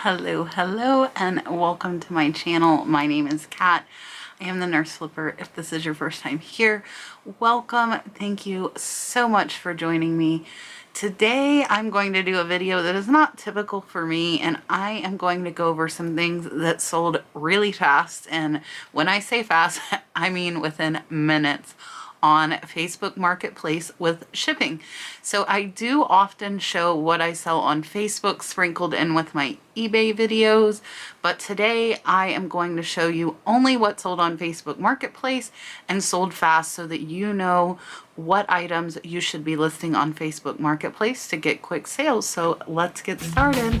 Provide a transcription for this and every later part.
Hello, and welcome to my channel. My name is Kat. I am the Nurse Flipper. If this is your first time here, welcome. Thank you so much for joining me. Today, I'm going to do a video that is not typical for me, and I am going to go over some things that sold really fast. And when I say fast, I mean within minutes on Facebook Marketplace with shipping. So I do often show what I sell on Facebook sprinkled in with my eBay videos, but today I am going to show you only what sold on Facebook Marketplace and sold fast so that you know what items you should be listing on Facebook Marketplace to get quick sales. So let's get started.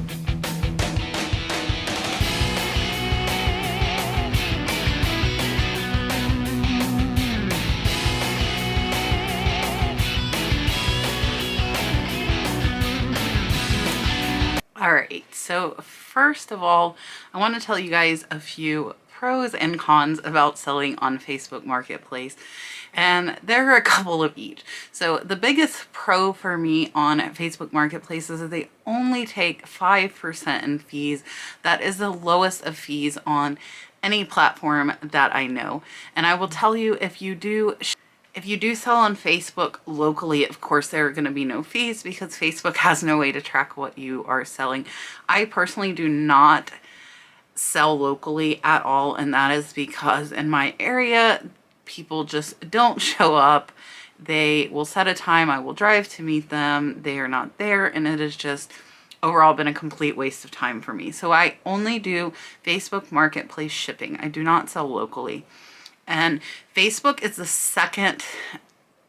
Alright, so first of all, I want to tell you guys a few pros and cons about selling on Facebook Marketplace, and there are a couple of each. So the biggest pro for me on Facebook Marketplace is that they only take 5% in fees. That is the lowest of fees on any platform that I know. And I will tell you, if you do sell on Facebook locally, of course, there are going to be no fees because Facebook has no way to track what you are selling. I personally do not sell locally at all, and that is because in my area, people just don't show up. They will set a time, I will drive to meet them, they are not there, and it has just overall been a complete waste of time for me. So I only do Facebook Marketplace shipping. I do not sell locally. And Facebook is the second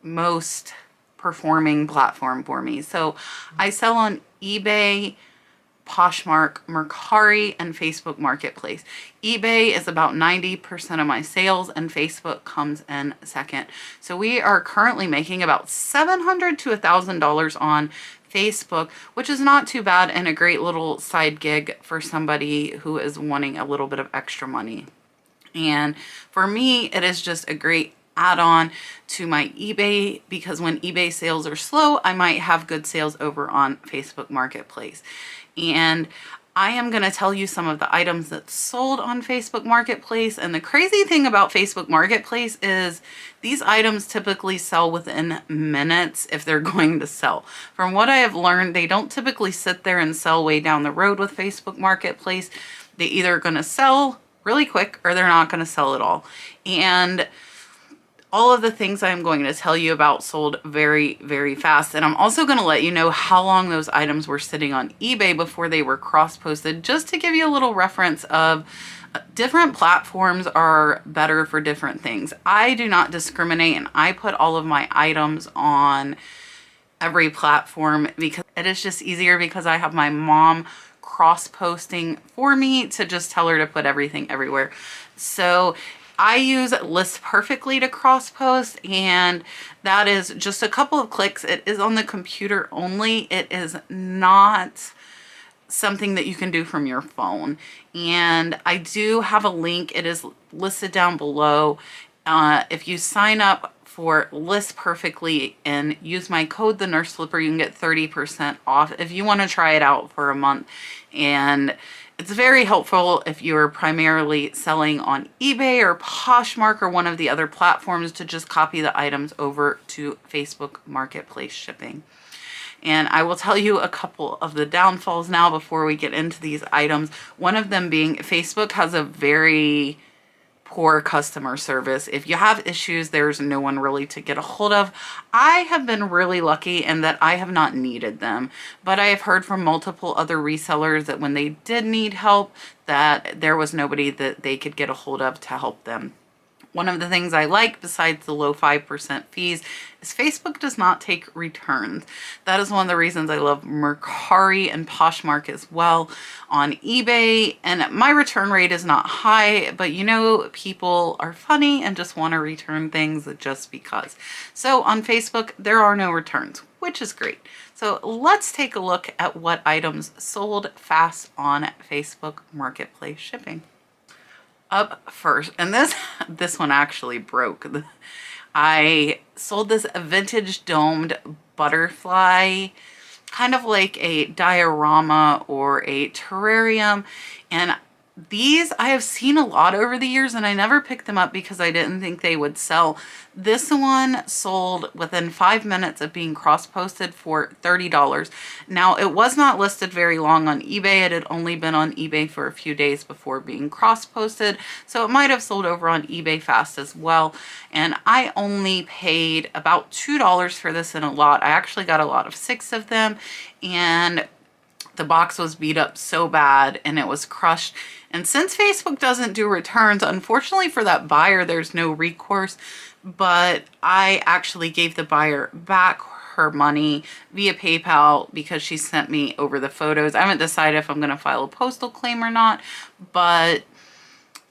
most performing platform for me. So I sell on eBay, Poshmark, Mercari, and Facebook Marketplace. eBay is about 90% of my sales, and Facebook comes in second. So we are currently making about $700 to $1,000 on Facebook, which is not too bad and a great little side gig for somebody who is wanting a little bit of extra money. And for me, it is just a great add-on to my eBay, because when eBay sales are slow, I might have good sales over on Facebook Marketplace. And I am going to tell you some of the items that sold on Facebook Marketplace. And the crazy thing about Facebook Marketplace is these items typically sell within minutes if they're going to sell. From what I have learned, they don't typically sit there and sell way down the road with Facebook Marketplace. They either are going to sell really quick or they're not going to sell at all. And all of the things I'm going to tell you about sold very, very fast. And I'm also going to let you know how long those items were sitting on eBay before they were cross-posted, just to give you a little reference of different platforms are better for different things. I do not discriminate, and I put all of my items on every platform because it is just easier, because I have my mom cross-posting for me to just tell her to put everything everywhere. So I use List Perfectly to cross-post, and that is just a couple of clicks. It is on the computer only. It is not something that you can do from your phone. And I do have a link. It is listed down below. If you sign up for List Perfectly and use my code, the Nurse Flipper, you can get 30% off if you want to try it out for a month. And it's very helpful if you're primarily selling on eBay or Poshmark or one of the other platforms to just copy the items over to Facebook Marketplace shipping. And I will tell you a couple of the downfalls now before we get into these items. One of them being Facebook has a very poor customer service. If you have issues, there's no one really to get a hold of. I have been really lucky in that I have not needed them, but I have heard from multiple other resellers that when they did need help, that there was nobody that they could get a hold of to help them. One of the things I like, besides the low 5% fees, is Facebook does not take returns. That is one of the reasons I love Mercari and Poshmark as well. On eBay, and my return rate is not high, but you know, people are funny and just want to return things just because. So on Facebook, there are no returns, which is great. So let's take a look at what items sold fast on Facebook Marketplace shipping. Up first, and this one actually broke. I sold this vintage domed butterfly kind of like a diorama or a terrarium. And these I have seen a lot over the years, and I never picked them up because I didn't think they would sell. This one sold within 5 minutes of being cross-posted for $30. Now, it was not listed very long on eBay. It had only been on eBay for a few days before being cross-posted, so it might have sold over on eBay fast as well. And I only paid about $2 for this in a lot. I actually got a lot of 6 of them, and the box was beat up so bad and it was crushed. And since Facebook doesn't do returns, unfortunately for that buyer, there's no recourse, but I actually gave the buyer back her money via PayPal because she sent me over the photos. I haven't decided if I'm going to file a postal claim or not, but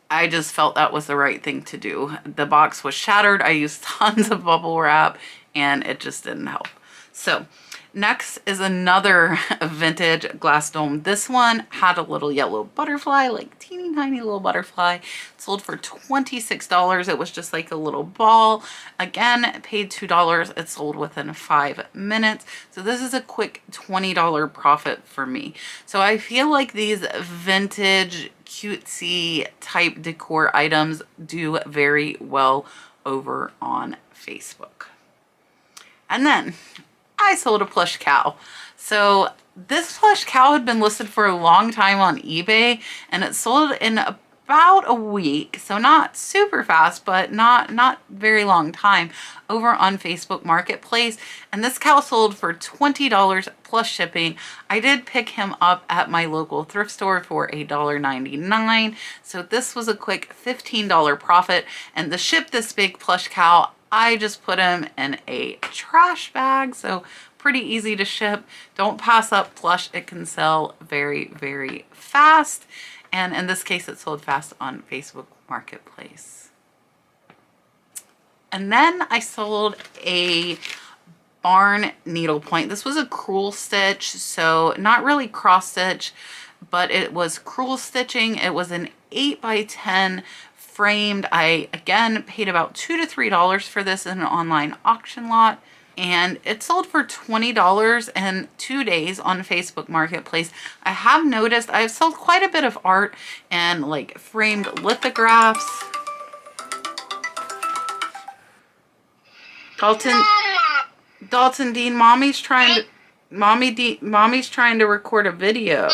I just felt that was the right thing to do. The box was shattered. I used tons of bubble wrap and it just didn't help. So next is another vintage glass dome. This one had a little yellow butterfly, like teeny tiny little butterfly. It sold for $26. It was just like a little ball. Again, paid $2. It sold within 5 minutes. So this is a quick $20 profit for me. So I feel like these vintage cutesy type decor items do very well over on Facebook. And then I sold a plush cow. So this plush cow had been listed for a long time on eBay, and it sold in about a week. So not super fast, but not very long time over on Facebook Marketplace. And this cow sold for $20 plus shipping. I did pick him up at my local thrift store for $1.99. So this was a quick $15 profit. And to ship this big plush cow, I just put him in a trash bag, so pretty easy to ship. Don't pass up plush. It can sell very, very fast. And in this case, it sold fast on Facebook Marketplace. And then I sold a barn needlepoint. This was a crewel stitch, so not really cross stitch, but it was crewel stitching. It was an 8x10 framed. I again paid about $2 to $3 for this in an online auction lot, and it sold for $20 in 2 days on Facebook Marketplace. I have noticed I've sold quite a bit of art and like framed lithographs. Dalton Dean, mommy's trying to record a video.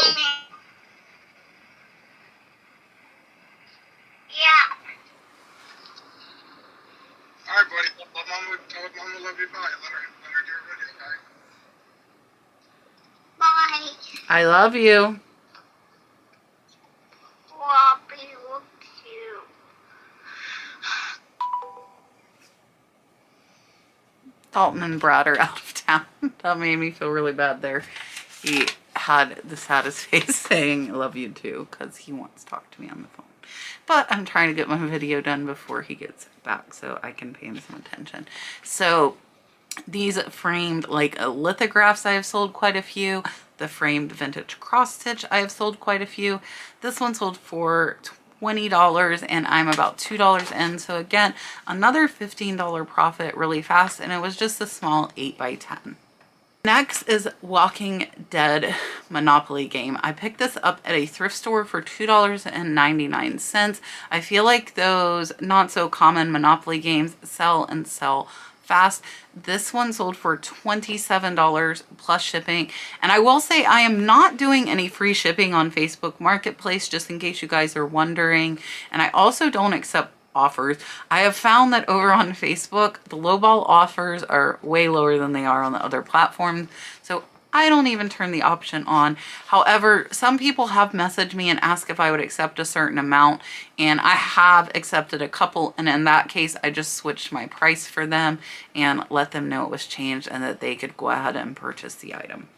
Alright, buddy. Tell Mama love you. Bye. Let her do her video, okay? Bye. I love you. Love you too. Dalton and Brad are out of town. That made me feel really bad there. He had the saddest face saying, I love you too, because he wants to talk to me on the phone. But I'm trying to get my video done before he gets back so I can pay him some attention. So these framed like lithographs, I have sold quite a few. The framed vintage cross stitch, I have sold quite a few. This one sold for $20 and I'm about $2 in. So again, another $15 profit really fast, and it was just a small 8x10. Next is Walking Dead Monopoly game. I picked this up at a thrift store for $2.99. I feel like those not so common Monopoly games sell and sell fast. This one sold for $27 plus shipping. And I will say I am not doing any free shipping on Facebook Marketplace, just in case you guys are wondering. And I also don't accept offers. I have found that over on Facebook, the lowball offers are way lower than they are on the other platforms. So I don't even turn the option on. However, some people have messaged me and asked if I would accept a certain amount, and I have accepted a couple, and in that case, I just switched my price for them and let them know it was changed and that they could go ahead and purchase the item.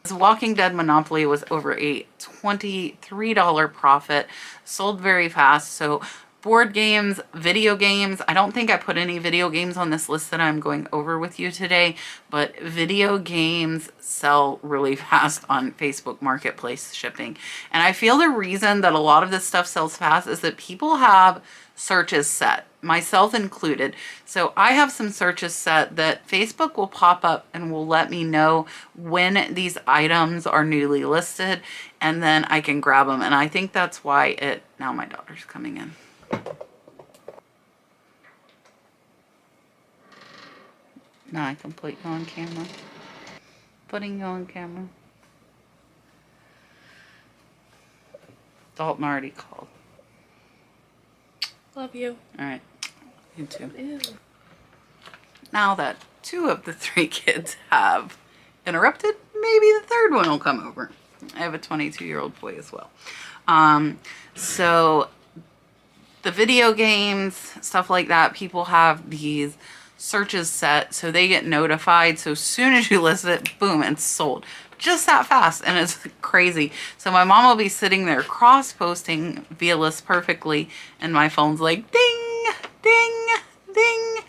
This Walking Dead Monopoly was over a $23 profit, sold very fast. So board games, video games. I don't think I put any video games on this list that I'm going over with you today, but video games sell really fast on Facebook Marketplace shipping. And I feel the reason that a lot of this stuff sells fast is that people have searches set, myself included. So I have some searches set that Facebook will pop up and will let me know when these items are newly listed, and then I can grab them. And I think that's why now my daughter's coming in. Now I can put you on camera. Putting you on camera. Dalton already called. Love you. All right. You too. Ew. Now that 2 of the 3 kids have interrupted, maybe the 3rd one will come over. I have a 22-year-old boy as well. So the video games, stuff like that, people have these searches set so they get notified. So as soon as you list it, boom, it's sold. Just that fast, and it's crazy. So my mom will be sitting there cross-posting via list perfectly, and my phone's like ding, ding, ding.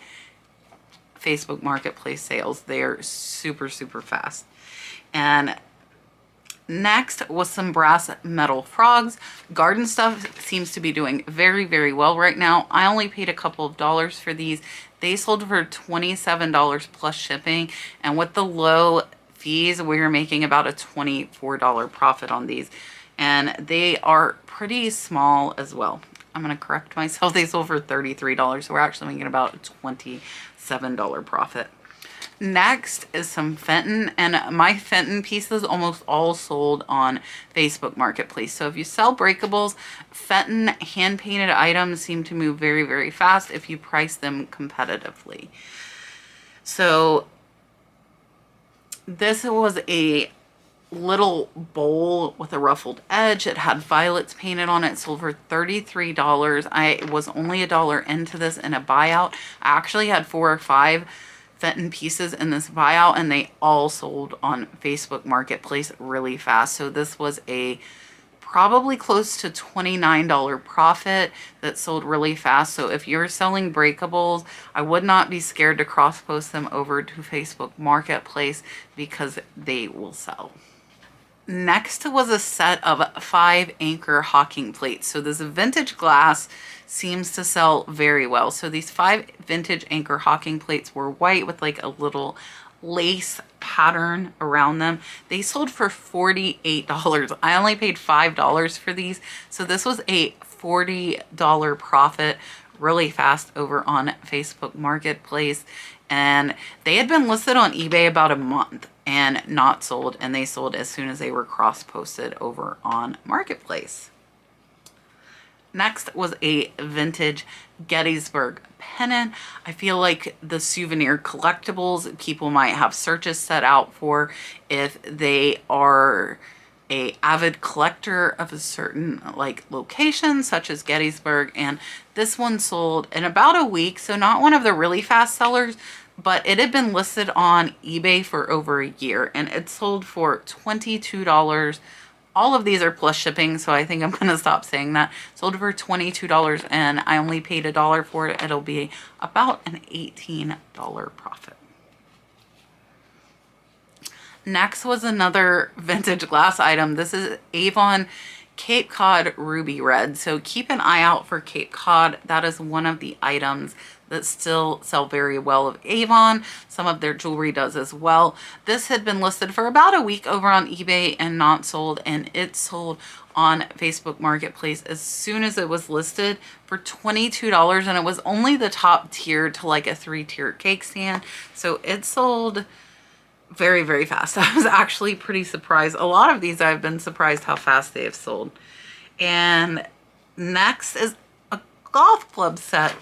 Facebook Marketplace sales, they're super, super fast. And next was some brass metal frogs. Garden stuff seems to be doing very, very well right now. I only paid a couple of dollars for these. They sold for $27 plus shipping, and with the low fees, we were making about a $24 profit on these, and they are pretty small as well. I'm going to correct myself. They sold for $33, so we're actually making about a $27 profit. Next is some Fenton, and my Fenton pieces almost all sold on Facebook Marketplace. So if you sell breakables, Fenton hand-painted items seem to move very, very fast if you price them competitively. So this was a little bowl with a ruffled edge. It had violets painted on it. Sold for $33. I was only $1 into this in a buyout. I actually had 4 or 5 Fenton pieces in this buyout, and they all sold on Facebook Marketplace really fast. So this was a probably close to $29 profit that sold really fast. So if you're selling breakables, I would not be scared to cross-post them over to Facebook Marketplace because they will sell. Next was a set of 5 anchor Hocking plates. So this vintage glass seems to sell very well. So these 5 vintage anchor Hocking plates were white with like a little lace pattern around them. They sold for $48. I only paid $5 for these. So this was a $40 profit really fast over on Facebook Marketplace. And they had been listed on eBay about a month and not sold, and they sold as soon as they were cross-posted over on Marketplace. Next was a vintage Gettysburg pennant. I feel like the souvenir collectibles people might have searches set out for if they are a avid collector of a certain like location such as Gettysburg, and this one sold in about a week. So not one of the really fast sellers, but it had been listed on eBay for over a year, and it sold for $22. All of these are plus shipping, so I think I'm going to stop saying that. Sold for $22, and I only paid $1 for it. It'll be about an $18 profit. Next was another vintage glass item. This is Avon Cape Cod Ruby Red. So keep an eye out for Cape Cod. That is one of the items that still sell very well of Avon. Some of their jewelry does as well. This had been listed for about a week over on eBay and not sold, and it sold on Facebook Marketplace as soon as it was listed for $22, and it was only the top tier to like a 3-tier cake stand. So it sold very, very fast. I was actually pretty surprised. A lot of these I've been surprised how fast they have sold. And next is a golf club set.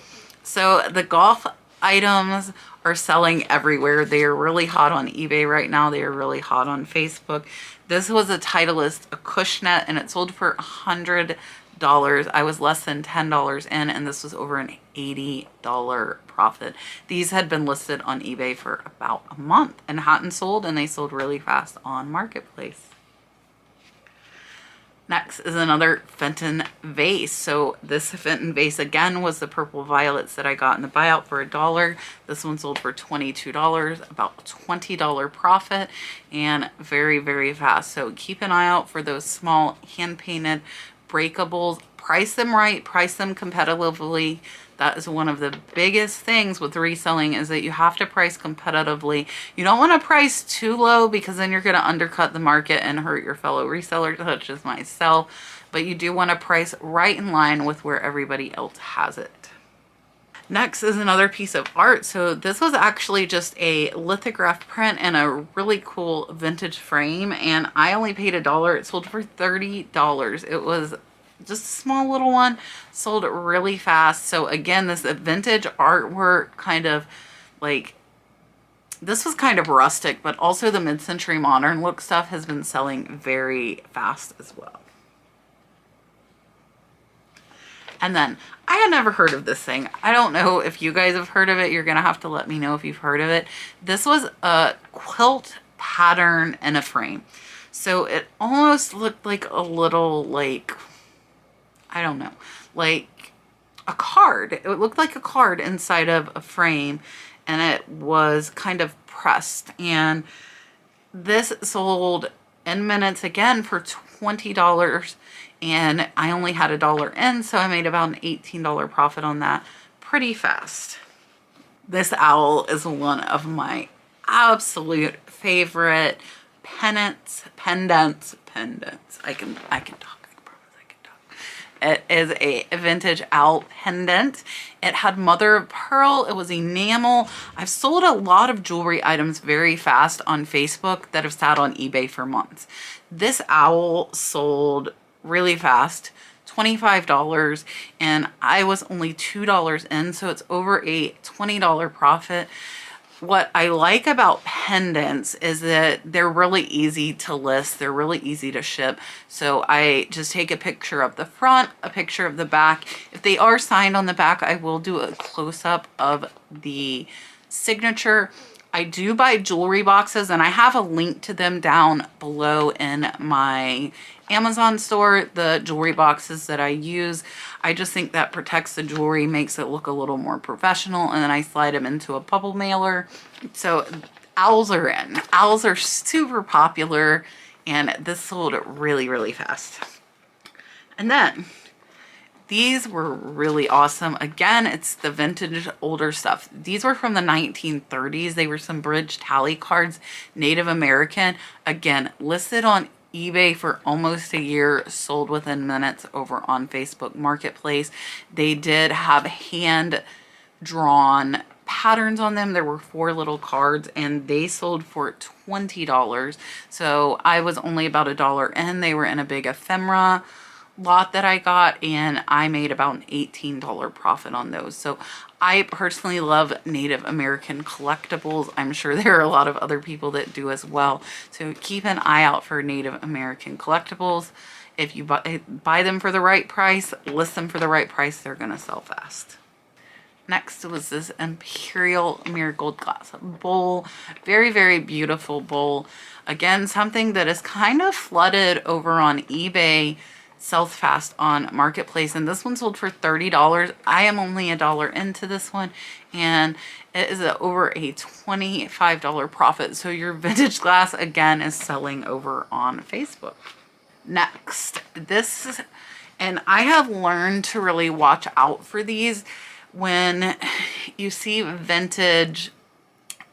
So the golf items are selling everywhere. They are really hot on eBay right now. They are really hot on Facebook. This was a Titleist Acushnet, and it sold for $100. I was less than $10 in, and this was over an $80 profit. These had been listed on eBay for about a month and hadn't sold, and they sold really fast on Marketplace. Next is another Fenton Vase. So this Fenton Vase again was the purple violets that I got in the buyout for $1. This one sold for $22, about $20 profit, and very, very fast. So keep an eye out for those small hand-painted breakables. Price them right, price them competitively. That is one of the biggest things with reselling, is that you have to price competitively. You don't want to price too low, because then you're going to undercut the market and hurt your fellow resellers, such as myself. But you do want to price right in line with where everybody else has it. Next is another piece of art. So this was actually just a lithograph print and a really cool vintage frame, and I only paid $1. It sold for $30. It was just a small little one, sold really fast. So again, this vintage artwork, kind of like, this was kind of rustic, but also the mid-century modern look stuff has been selling very fast as well. And then I had never heard of this thing. I don't know if you guys have heard of it. You're gonna have to let me know if you've heard of it. This was a quilt pattern in a frame. So it almost looked like a little, like, I don't know, like a card. It looked like a card inside of a frame, and it was kind of pressed. And this sold in minutes again for $20, and I only had $1 in, so I made about an $18 profit on that pretty fast. This owl is one of my absolute favorite pendants. I can talk. It is a vintage owl pendant. It had mother of pearl. It was enamel. I've sold a lot of jewelry items very fast on Facebook that have sat on eBay for months. This owl sold really fast, $25, and I was only $2 in, so it's over a $20 profit. What I like about pendants is that they're really easy to list. They're really easy to ship. So I just take a picture of the front, a picture of the back. If they are signed on the back, I will do a close-up of the signature. I do buy jewelry boxes, and I have a link to them down below in my Amazon store, the jewelry boxes that I use. I just think that protects the jewelry, makes it look a little more professional, and then I slide them into a bubble mailer. So owls are in. Owls are super popular, and this sold really, really fast. And then these were really awesome. Again, it's the vintage older stuff. These were from the 1930s. They were some bridge tally cards, Native American. Again, listed on eBay for almost a year, sold within minutes over on Facebook Marketplace. They did have hand drawn patterns on them. There were 4 little cards, and they sold for $20. So I was only about $1 in. They were in a big ephemera lot that I got, and I made about an $18 profit on those. So I personally love Native American collectibles. I'm sure there are a lot of other people that do as well. So keep an eye out for Native American collectibles. If you buy them for the right price, list them for the right price, they're gonna sell fast. Next was this imperial marigold glass bowl. Very, very beautiful bowl. Again, something that is kind of flooded over on eBay, sells fast on Marketplace, and this one sold for $30. I am only $1 into this one, and it is over a $25 profit. So your vintage glass again is selling over on Facebook. Next, this, and I have learned to really watch out for these. When you see vintage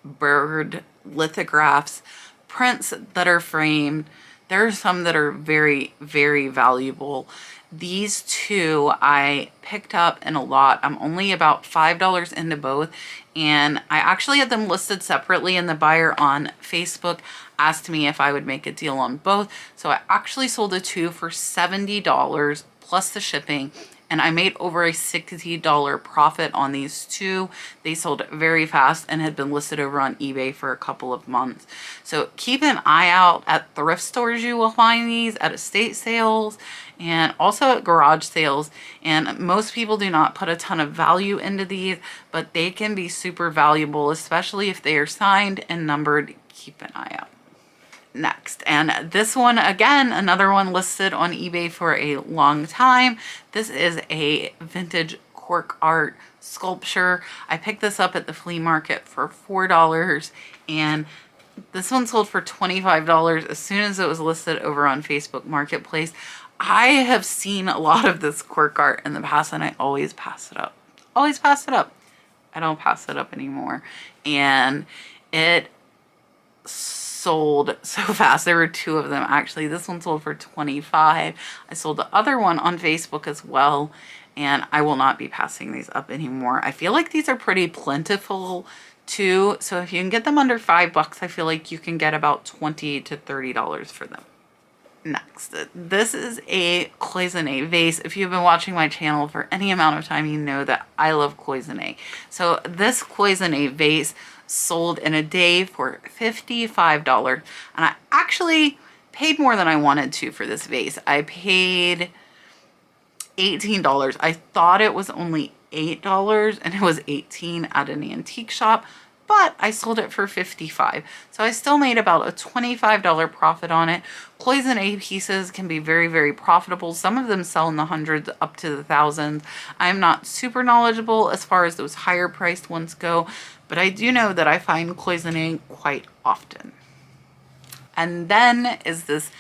bird lithographs, prints that are framed, there are some that are very, very valuable. These two I picked up in a lot. I'm only about $5 into both, and I actually had them listed separately, and the buyer on Facebook asked me if I would make a deal on both. So I actually sold the two for $70 plus the shipping, and I made over a $60 profit on these two. They sold very fast and had been listed over on eBay for a couple of months. So keep an eye out at thrift stores. You will find these at estate sales and also at garage sales. And most people do not put a ton of value into these, but they can be super valuable, especially if they are signed and numbered. Keep an eye out. next. And this one, again, another one listed on eBay for a long time. This is a vintage cork art sculpture. I picked this up at the flea market for $4, and this one sold for $25 as soon as it was listed over on Facebook Marketplace. I have seen a lot of this cork art in the past, and I always pass it up. Always pass it up. I don't pass it up anymore. And it sold so fast. There were two of them actually. This one sold for $25. I sold the other one on Facebook as well, and I will not be passing these up anymore. I feel like these are pretty plentiful too, so if you can get them under $5, I feel like you can get about $20 to $30 for them. Next, this is a cloisonne vase. If you've been watching my channel for any amount of time, you know that I love cloisonne. So this cloisonne vase sold in a day for $55, and I actually paid more than I wanted to for this vase. I paid $18. I thought it was only $8, and it was $18 at an antique shop, but I sold it for $55. So I still made about a $25 profit on it. Cloisonne pieces can be very, very profitable. Some of them sell in the hundreds up to the thousands. I'm not super knowledgeable as far as those higher priced ones go, but I do know that I find cloisonne quite often. And then is this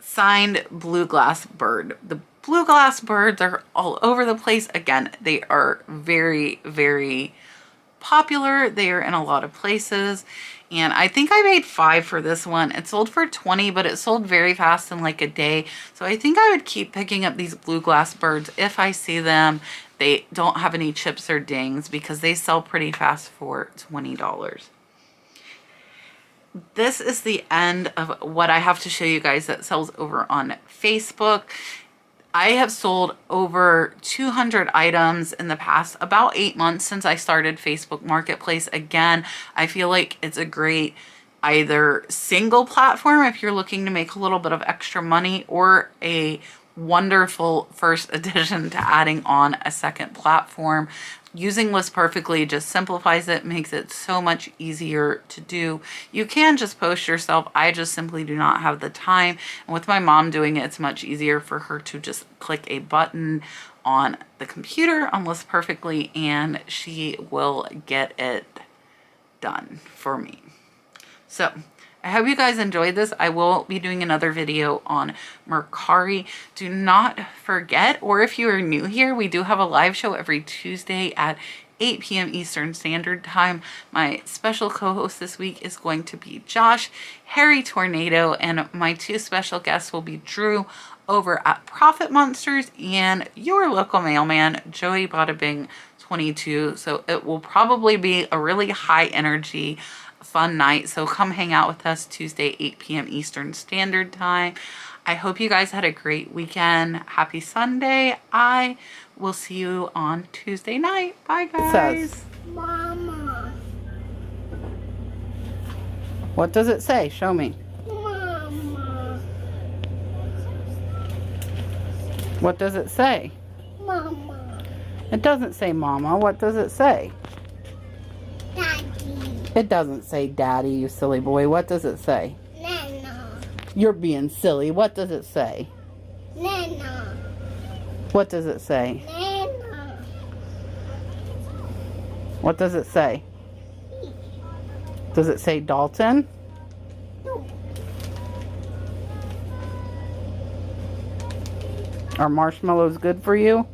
signed blue glass bird. The blue glass birds are all over the place. Again, they are very, very popular. They are in a lot of places, and I think I paid $5 for this one. It sold for $20, but it sold very fast in like a day. So I think I would keep picking up these blue glass birds if I see them. They don't have any chips or dings because they sell pretty fast for $20. This is the end of what I have to show you guys that sells over on Facebook. I have sold over 200 items in the past about 8 months since I started Facebook Marketplace. Again, I feel like it's a great either single platform if you're looking to make a little bit of extra money, or a wonderful first addition to adding on a second platform. Using List Perfectly just simplifies it, makes it so much easier to do. You can just post yourself. I just simply do not have the time. And with my mom doing it, it's much easier for her to just click a button on the computer on List Perfectly, and she will get it done for me. So I hope you guys enjoyed this. I will be doing another video on Mercari. Do not forget, or if you are new here, we do have a live show every Tuesday at 8 p.m. Eastern Standard Time. My special co-host this week is going to be Josh, Harry Tornado, and my two special guests will be Drew over at Profit Monsters and your local mailman, Joey Bada Bing 22. So it will probably be a really high energy fun night, so come hang out with us Tuesday 8 p.m. Eastern Standard Time. I hope you guys had a great weekend. Happy Sunday. I will see you on Tuesday night. Bye guys. Mama. What does it say? Show me. Mama. What does it say? Mama. It doesn't say mama. What does it say? Daddy. It doesn't say daddy, you silly boy. What does it say? Nana. You're being silly. What does it say? Nana. What does it say? Nana. What does it say? Does it say Dalton? No. Are marshmallows good for you?